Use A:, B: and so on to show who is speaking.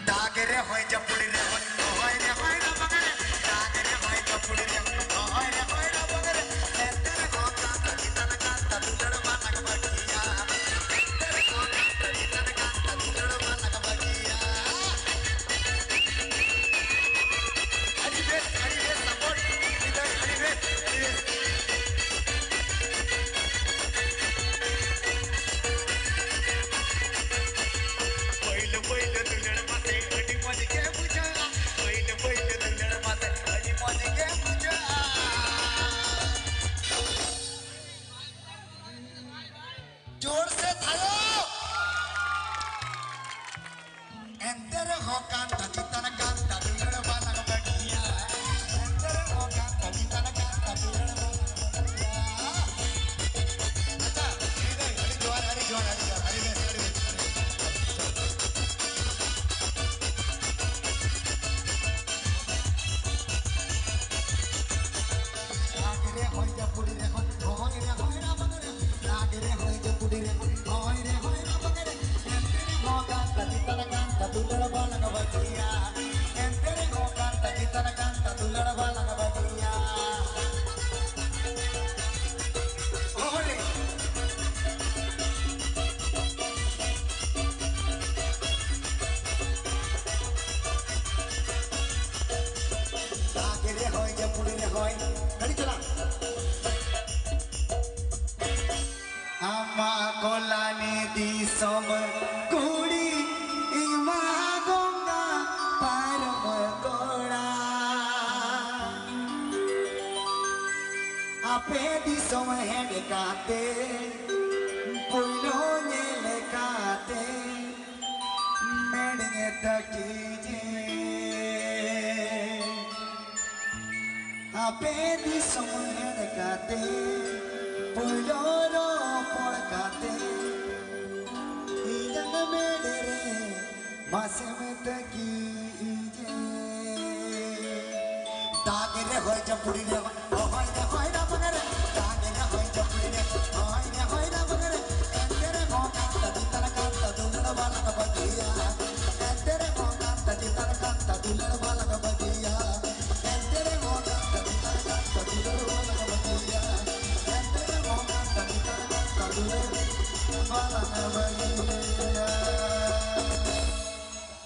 A: दागरे होय जपुड़ी रे होय रे होय ना बगरे दागरे होय जपुड़ी रे होय ना बगरे तेरे को कांता जितन कांता दुलड़ वाला का बगिया तेरे को कांता जितन कांता दुलड़ वाला का बगिया हरी वे सपोर्ट इधर हरी वे पहिले दुलड़ मासे अडी मज के बुझा पहिले दुलड़ मासे अडी मज के बुझा जोर से थायो एंतर हो कांता जितन कांता दुलड़ वाला का बगिया एंतर हो कांता जितन कांता दुलड़ वाला का बगिया अच्छा हरी जोर हरी वे कोलाने दी सोम कुड़ी इमा गोंगा परम कोड़ा आपे दी सोम हेड काते पुलो ने लेकाते मेडंगे तकीजे आपे दी सोम हेड काते पुलो रो पड़काते इजन मेडरे मासे में तकीजे दागरे होय जपुड़ी रे होय ना बगरे